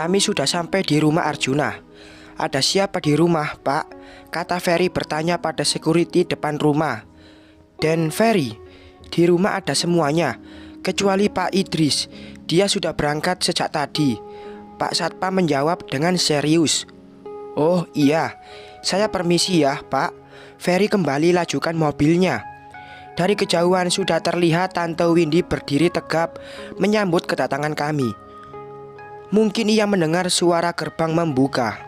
Kami sudah sampai di rumah Arjuna. Ada siapa di rumah, Pak? Kata Ferry bertanya pada security depan rumah. Dan Ferry, di rumah ada semuanya, kecuali Pak Idris. Dia sudah berangkat sejak tadi. Pak Satpam menjawab dengan serius. Oh iya, saya permisi ya, Pak. Ferry kembali lajukan mobilnya. Dari kejauhan sudah terlihat Tante Windy berdiri tegap menyambut kedatangan kami. Mungkin ia mendengar suara gerbang membuka.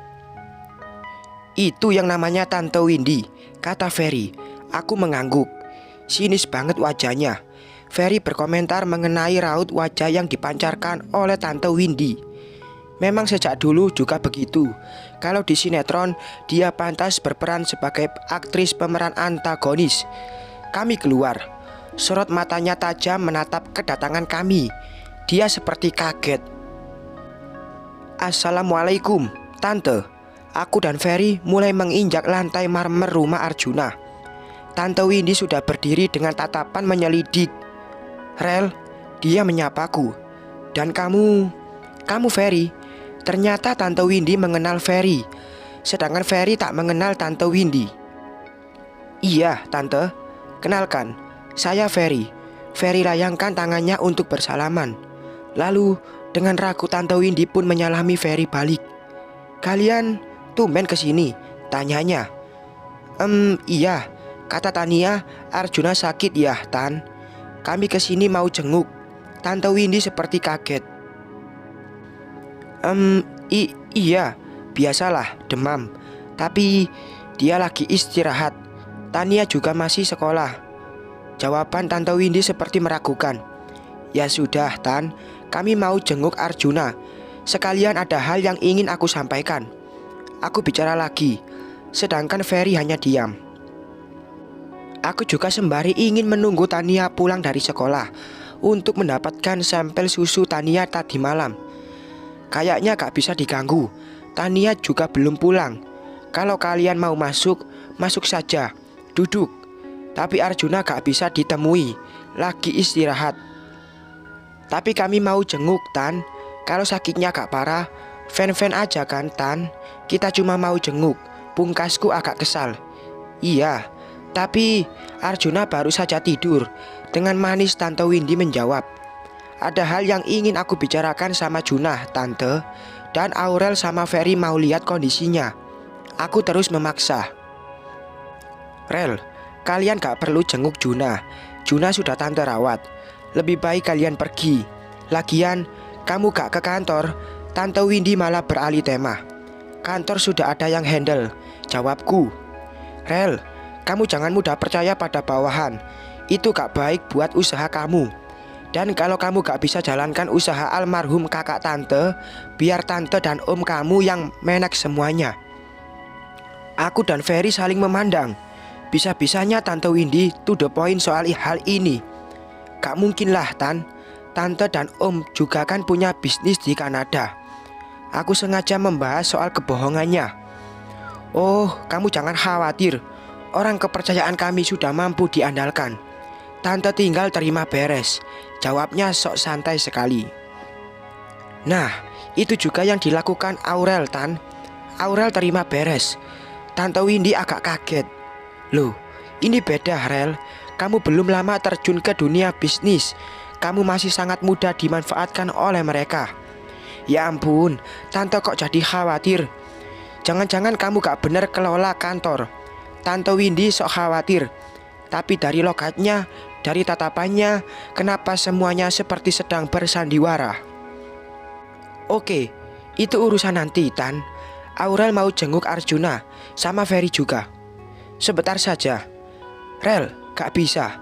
Itu yang namanya Tante Windy, kata Ferry. Aku mengangguk. Sinis banget wajahnya. Ferry berkomentar mengenai raut wajah yang dipancarkan oleh Tante Windy. Memang sejak dulu juga begitu. Kalau di sinetron, dia pantas berperan sebagai aktris pemeran antagonis. Kami keluar. Sorot matanya tajam menatap kedatangan kami. Dia seperti kaget. Assalamualaikum, Tante. Aku dan Ferry mulai menginjak lantai marmer rumah Arjuna. Tante Windy sudah berdiri dengan tatapan menyelidik. Rel, dia menyapaku. Dan kamu Ferry. Ternyata Tante Windy mengenal Ferry, sedangkan Ferry tak mengenal Tante Windy. Iya, Tante. Kenalkan, saya Ferry. Ferry layangkan tangannya untuk bersalaman. Lalu dengan ragu Tante Windy pun menyalami Ferry balik. Kalian tumben kesini? Tanyanya. Iya, kata Tania. Arjuna sakit ya, Tan. Kami kesini mau jenguk. Tante Windy seperti kaget. Iya, biasalah demam. Tapi dia lagi istirahat. Tania juga masih sekolah. Jawaban Tante Windy seperti meragukan. Ya sudah, Tan. Kami mau jenguk Arjuna. Sekalian ada hal yang ingin aku sampaikan. Aku bicara lagi, sedangkan Ferry hanya diam. Aku juga sembari ingin menunggu Tania pulang dari sekolah untuk mendapatkan sampel susu Tania tadi malam. Kayaknya gak bisa diganggu. Tania juga belum pulang. Kalau kalian mau masuk, masuk saja. Duduk. Tapi Arjuna gak bisa ditemui, lagi istirahat. Tapi kami mau jenguk, Tan. Kalau sakitnya gak parah, fan-fan aja kan, Tan. Kita cuma mau jenguk. Pungkasku agak kesal. Iya, tapi Arjuna baru saja tidur. Dengan manis Tante Windy menjawab. Ada hal yang ingin aku bicarakan sama Junah, Tante. Dan Aurel sama Ferry mau lihat kondisinya. Aku terus memaksa. Rel, kalian gak perlu jenguk Junah. Junah sudah Tante rawat. Lebih baik kalian pergi. Lagian, kamu gak ke kantor. Tante Windy malah beralih tema. Kantor sudah ada yang handle, jawabku. Rel, kamu jangan mudah percaya pada bawahan. Itu gak baik buat usaha kamu. Dan kalau kamu gak bisa jalankan usaha almarhum kakak Tante, biar Tante dan om kamu yang menek semuanya. Aku dan Ferry saling memandang. Bisa-bisanya Tante Windy to the point soal hal ini. Gak mungkin lah, Tan. Tante dan om juga kan punya bisnis di Kanada. Aku sengaja membahas soal kebohongannya. Oh, kamu jangan khawatir. Orang kepercayaan kami sudah mampu diandalkan. Tante tinggal terima beres. Jawabnya sok santai sekali. Nah, itu juga yang dilakukan Aurel, Tan. Aurel terima beres. Tante Windy agak kaget. Loh, ini beda, Rel. Kamu belum lama terjun ke dunia bisnis. Kamu masih sangat mudah dimanfaatkan oleh mereka. Ya ampun, Tante kok jadi khawatir. Jangan-jangan kamu gak benar kelola kantor. Tante Windy sok khawatir. Tapi dari logatnya, dari tatapannya, kenapa semuanya seperti sedang bersandiwara? Oke, itu urusan nanti, Tan. Aurel mau jenguk Arjuna, sama Ferry juga. Sebentar saja. Rel, gak bisa.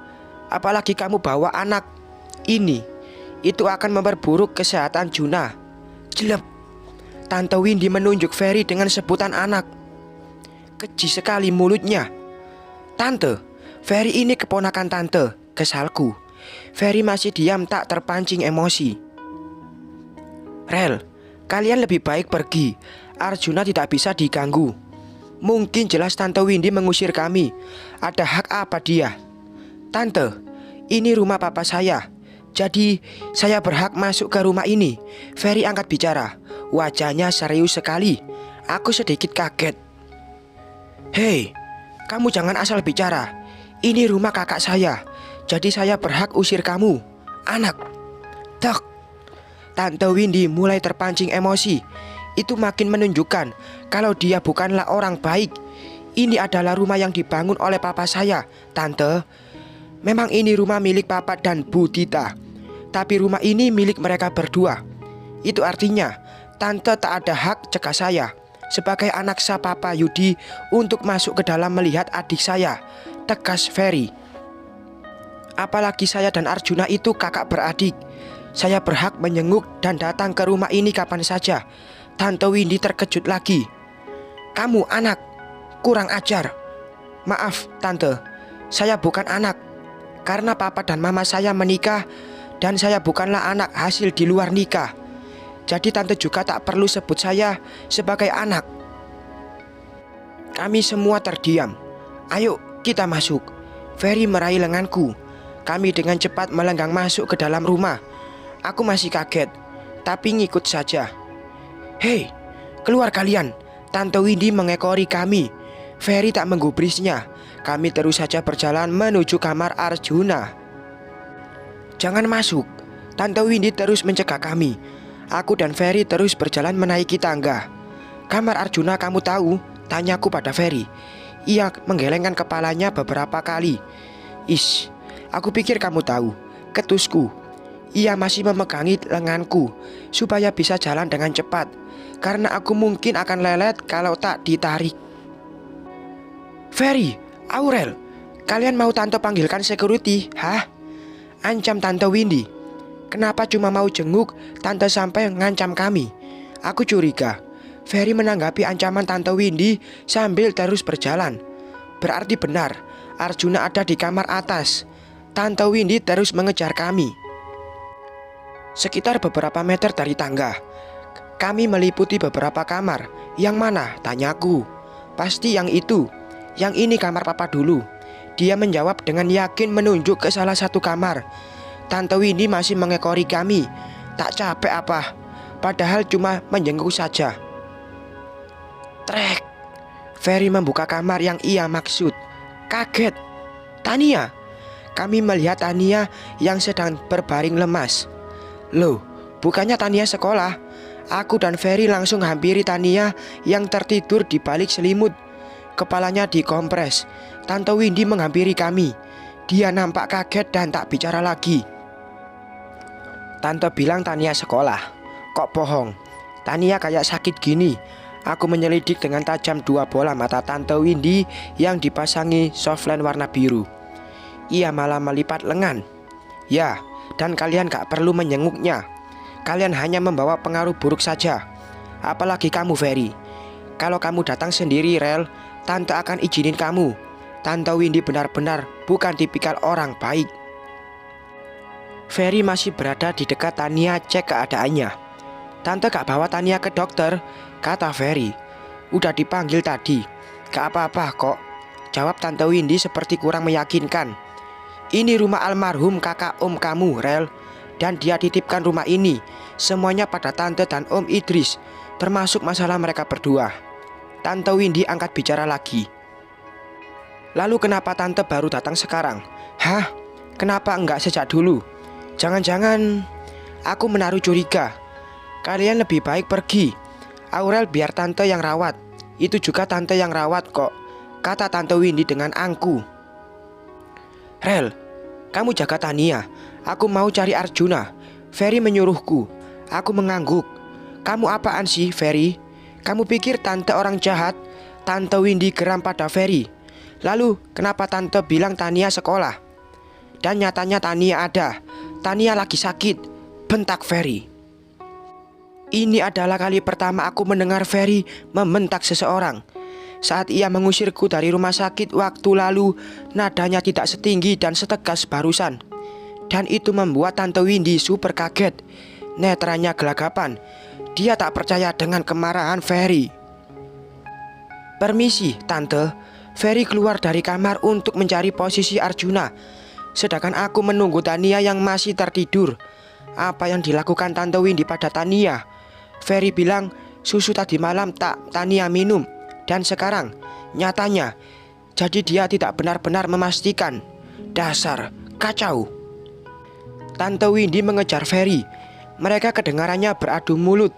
Apalagi kamu bawa anak ini. Itu akan memperburuk kesehatan Junah. Jelek. Tante Windy menunjuk Ferry dengan sebutan anak. Keji sekali mulutnya. Tante, Ferry ini keponakan Tante, kesalku. Ferry masih diam tak terpancing emosi. Rel, kalian lebih baik pergi. Arjuna tidak bisa diganggu. Mungkin jelas Tante Windy mengusir kami. Ada hak apa dia? Tante, ini rumah papa saya. Jadi saya berhak masuk ke rumah ini. Ferry angkat bicara. Wajahnya serius sekali. Aku sedikit kaget. "Hei, kamu jangan asal bicara. Ini rumah kakak saya. Jadi saya berhak usir kamu, anak." Tek. Tante Windy mulai terpancing emosi. Itu makin menunjukkan kalau dia bukanlah orang baik. Ini adalah rumah yang dibangun oleh papa saya, Tante. Memang ini rumah milik papa dan Bu Tita, tapi rumah ini milik mereka berdua. Itu artinya Tante tak ada hak cegah saya sebagai anak sah Papa Yudi untuk masuk ke dalam melihat adik saya, tegas Ferry. Apalagi saya dan Arjuna itu kakak beradik. Saya berhak menyenguk dan datang ke rumah ini kapan saja. Tante Windy terkejut lagi. "Kamu anak, kurang ajar." "Maaf Tante, saya bukan anak. Karena papa dan mama saya menikah dan saya bukanlah anak hasil di luar nikah. Jadi Tante juga tak perlu sebut saya sebagai anak." Kami semua terdiam. "Ayo kita masuk." Ferry meraih lenganku. Kami dengan cepat melenggang masuk ke dalam rumah. Aku masih kaget, tapi ngikut saja. "Hei, keluar kalian!" Tante Windy mengekori kami. Ferry tak menggubrisnya. Kami terus saja berjalan menuju kamar Arjuna. "Jangan masuk!" Tante Windy terus mencegah kami. Aku dan Ferry terus berjalan menaiki tangga. "Kamar Arjuna kamu tahu?" tanyaku pada Ferry. Ia menggelengkan kepalanya beberapa kali. "Ish, aku pikir kamu tahu," ketusku. Ia masih memegangi lenganku supaya bisa jalan dengan cepat, karena aku mungkin akan lelet kalau tak ditarik. "Ferry, Aurel, kalian mau Tante panggilkan security, hah?" ancam Tante Windy. Kenapa cuma mau jenguk Tante sampai ngancam kami? Aku curiga. Ferry menanggapi ancaman Tante Windy sambil terus berjalan. Berarti benar, Arjuna ada di kamar atas. Tante Windy terus mengejar kami. Sekitar beberapa meter dari tangga, kami meliputi beberapa kamar. "Yang mana?" tanyaku. "Pasti yang itu. Yang ini kamar papa dulu." Dia menjawab dengan yakin menunjuk ke salah satu kamar. Tante Windy masih mengekori kami. Tak capek apa? Padahal cuma menjenguk saja. Trek. Ferry membuka kamar yang ia maksud. Kaget. "Tania." Kami melihat Tania yang sedang berbaring lemas. "Loh, bukannya Tania sekolah?" Aku dan Ferry langsung hampiri Tania yang tertidur di balik selimut. Kepalanya dikompres. Tante Windy menghampiri kami. Dia nampak kaget dan tak bicara lagi. "Tante bilang Tania sekolah. Kok bohong? Tania kayak sakit gini." Aku menyelidik dengan tajam dua bola mata Tante Windy yang dipasangi softline warna biru. Ia malah melipat lengan. "Ya, dan kalian gak perlu menyenguknya. Kalian hanya membawa pengaruh buruk saja. Apalagi kamu, Ferry. Kalau kamu datang sendiri, Rel, Tante akan izinin kamu. Tante Windy benar-benar bukan tipikal orang baik." Ferry masih berada di dekat Tania cek keadaannya. "Tante gak bawa Tania ke dokter," kata Ferry. "Udah dipanggil tadi. Gak apa-apa kok," jawab Tante Windy seperti kurang meyakinkan. "Ini rumah almarhum kakak om kamu, Rel. Dan dia titipkan rumah ini semuanya pada Tante dan Om Idris, termasuk masalah mereka berdua." Tante Windy angkat bicara lagi. "Lalu kenapa Tante baru datang sekarang? Hah? Kenapa enggak sejak dulu? Jangan-jangan..." Aku menaruh curiga. "Kalian lebih baik pergi. Aurel biar Tante yang rawat. Itu juga Tante yang rawat kok," kata Tante Windy dengan angku. "Rel, kamu jaga Tania. Aku mau cari Arjuna," Ferry menyuruhku. Aku mengangguk. "Kamu apaan sih, Ferry? Kamu pikir Tante orang jahat?" Tante Windy geram pada Ferry. "Lalu kenapa Tante bilang Tania sekolah? Dan nyatanya Tania ada. Tania lagi sakit," bentak Ferry. Ini adalah kali pertama aku mendengar Ferry membentak seseorang. Saat ia mengusirku dari rumah sakit waktu lalu, nadanya tidak setinggi dan setegas barusan. Dan itu membuat Tante Windy super kaget. Netranya gelagapan. Dia tak percaya dengan kemarahan Ferry. "Permisi, Tante." Ferry keluar dari kamar untuk mencari posisi Arjuna, sedangkan aku menunggu Tania yang masih tertidur. Apa yang dilakukan Tante Windy pada Tania? Ferry bilang susu tadi malam tak Tania minum. Dan sekarang nyatanya jadi dia tidak benar-benar memastikan. Dasar kacau. Tante Windy mengejar Ferry. Mereka kedengarannya beradu mulut.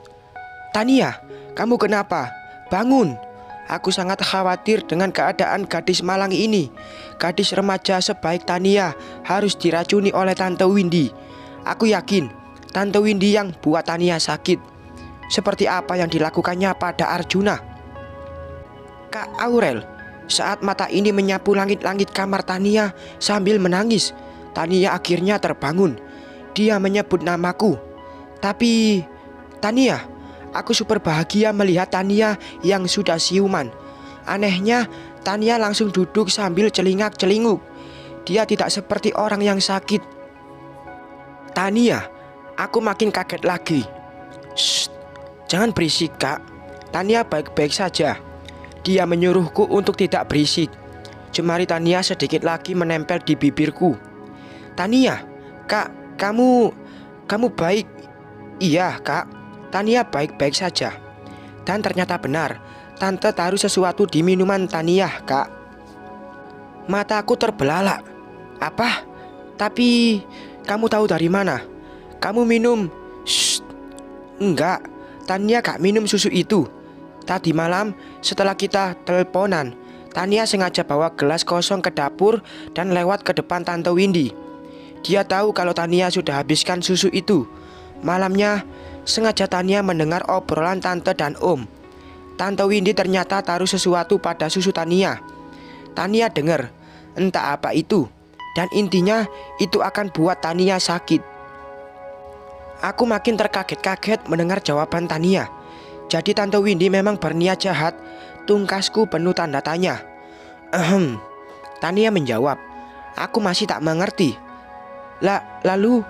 Tania, kamu kenapa? Bangun. Aku sangat khawatir dengan keadaan gadis malang ini. Gadis remaja sebaik Tania harus diracuni oleh Tante Windy. Aku yakin Tante Windy yang buat Tania sakit. Seperti apa yang dilakukannya pada Arjuna. Kak Aurel, saat mata ini menyapu langit-langit kamar Tania sambil menangis, Tania akhirnya terbangun. Dia menyebut namaku. Tapi Tania, aku super bahagia melihat Tania yang sudah siuman. Anehnya, Tania langsung duduk sambil celingak-celinguk. Dia tidak seperti orang yang sakit. Tania, aku makin kaget lagi. Shh, jangan berisik kak. Tania baik-baik saja. Dia menyuruhku untuk tidak berisik. Jemari Tania sedikit lagi menempel di bibirku. Tania, kak, kamu baik. Iya kak, Tania baik-baik saja. Dan ternyata benar, tante taruh sesuatu di minuman Tania kak. Mataku terbelalak. Apa? Tapi kamu tahu dari mana? Kamu minum? Shh, enggak, Tania gak minum susu itu. Tadi malam setelah kita teleponan, Tania sengaja bawa gelas kosong ke dapur dan lewat ke depan Tante Windy. Dia tahu kalau Tania sudah habiskan susu itu. Malamnya sengaja Tania mendengar obrolan tante dan om. Tante Windy ternyata taruh sesuatu pada susu Tania. Tania dengar, entah apa itu. Dan intinya itu akan buat Tania sakit. Aku makin terkaget-kaget mendengar jawaban Tania. Jadi Tante Windy memang berniat jahat. Tungkasku penuh tanda tanya. Tania menjawab. Aku masih tak mengerti. Lalu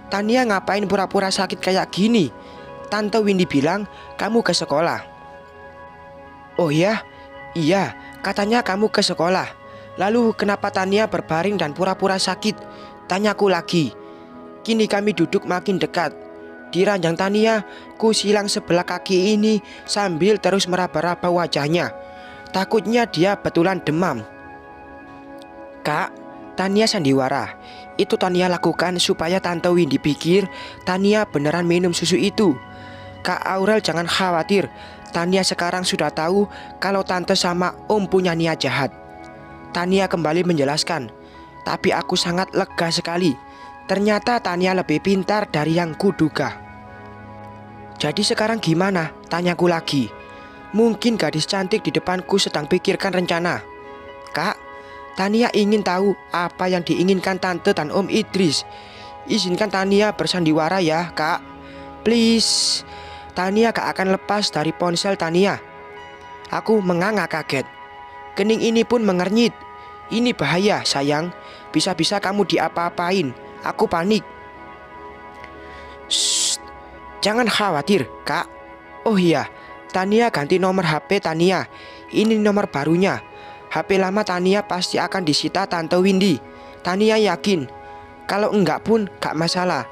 Tania ngapain pura-pura sakit kayak gini? Tante Windy bilang kamu ke sekolah. Oh ya? Iya, katanya kamu ke sekolah. Lalu kenapa Tania berbaring dan pura-pura sakit? Tanyaku lagi. Kini kami duduk makin dekat. Di ranjang Tania, ku silang sebelah kaki ini sambil terus meraba-raba wajahnya. Takutnya dia betulan demam. Kak, Tania sandiwara. Itu Tania lakukan supaya Tante Windy pikir Tania beneran minum susu itu. Kak Aurel jangan khawatir. Tania sekarang sudah tahu kalau Tante sama Om punya niat jahat. Tania kembali menjelaskan. Tapi aku sangat lega sekali. Ternyata Tania lebih pintar dari yang kuduga. Jadi sekarang gimana? Tanyaku lagi. Mungkin gadis cantik di depanku sedang pikirkan rencana. Kak, Tania ingin tahu apa yang diinginkan Tante dan Om Idris. Izinkan Tania bersandiwara ya kak. Please. Tania gak akan lepas dari ponsel Tania. Aku menganga kaget. Kening ini pun mengernyit. Ini bahaya sayang. Bisa-bisa kamu diapa-apain. Aku panik. Shh, jangan khawatir kak. Oh iya, Tania ganti nomor HP Tania. Ini nomor barunya. HP lama Tania pasti akan disita Tante Windy. Tania yakin. Kalau enggak pun gak masalah.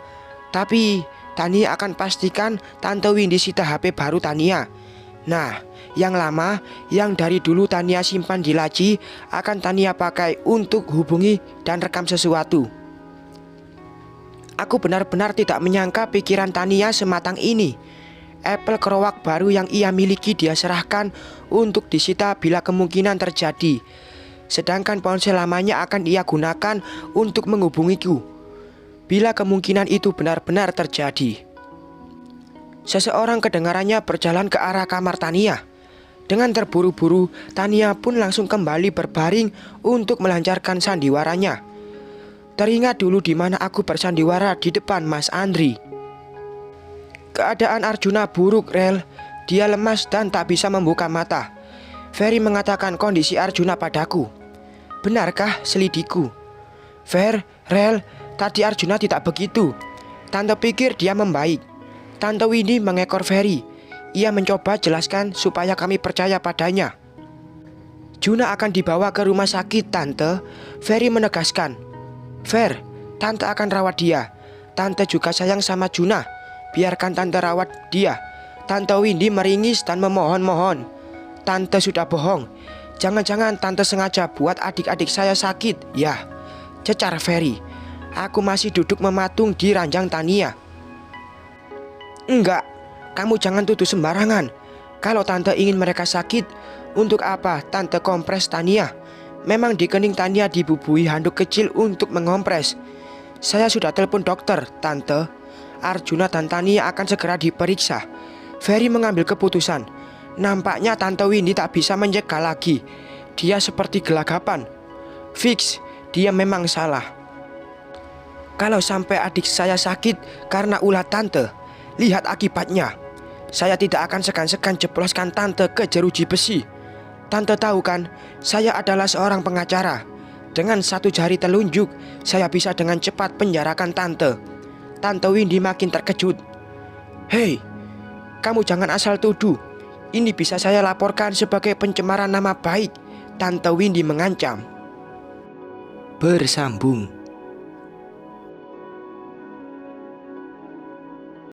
Tapi Tania akan pastikan Tante Windy sita HP baru Tania. Nah, yang lama, yang dari dulu Tania simpan di laci, akan Tania pakai untuk hubungi dan rekam sesuatu. Aku benar-benar tidak menyangka pikiran Tania sematang ini. Apple kerowak baru yang ia miliki dia serahkan untuk disita bila kemungkinan terjadi. Sedangkan ponsel lamanya akan ia gunakan untuk menghubungiku bila kemungkinan itu benar-benar terjadi. Seseorang kedengarannya berjalan ke arah kamar Tania. Dengan terburu-buru, Tania pun langsung kembali berbaring untuk melancarkan sandiwaranya. Teringat dulu di mana aku bersandiwara di depan Mas Andri. Keadaan Arjuna buruk, Rel. Dia lemas dan tak bisa membuka mata. Ferry mengatakan kondisi Arjuna padaku. Benarkah selidiku? Rel, tadi Arjuna tidak begitu. Tante pikir dia membaik. Tante Windy mengekor Ferry. Ia mencoba jelaskan supaya kami percaya padanya. Juna akan dibawa ke rumah sakit, Tante. Ferry menegaskan. Fer, Tante akan rawat dia. Tante juga sayang sama Juna. Biarkan Tante rawat dia. Tante Windy meringis dan memohon-mohon. Tante sudah bohong. Jangan-jangan tante sengaja buat adik-adik saya sakit. Ya, cecar Ferry. Aku masih duduk mematung di ranjang Tania. Enggak, kamu jangan tuduh sembarangan. Kalau tante ingin mereka sakit, untuk apa tante kompres Tania? Memang di kening Tania dibubui handuk kecil untuk mengompres. Saya sudah telepon dokter, tante. Arjuna dan Tania akan segera diperiksa. Ferry mengambil keputusan. Nampaknya tante Windy tak bisa mencegah lagi. Dia seperti gelagapan. Fix, dia memang salah. Kalau sampai adik saya sakit karena ulah tante, lihat akibatnya. Saya tidak akan segan-segan jeploskan tante ke jeruji besi. Tante tahu kan, saya adalah seorang pengacara. Dengan satu jari telunjuk, saya bisa dengan cepat penjarakan tante. Tante Windy makin terkejut. Hei, kamu jangan asal tuduh. Ini bisa saya laporkan sebagai pencemaran nama baik. Tante Windy mengancam. Bersambung.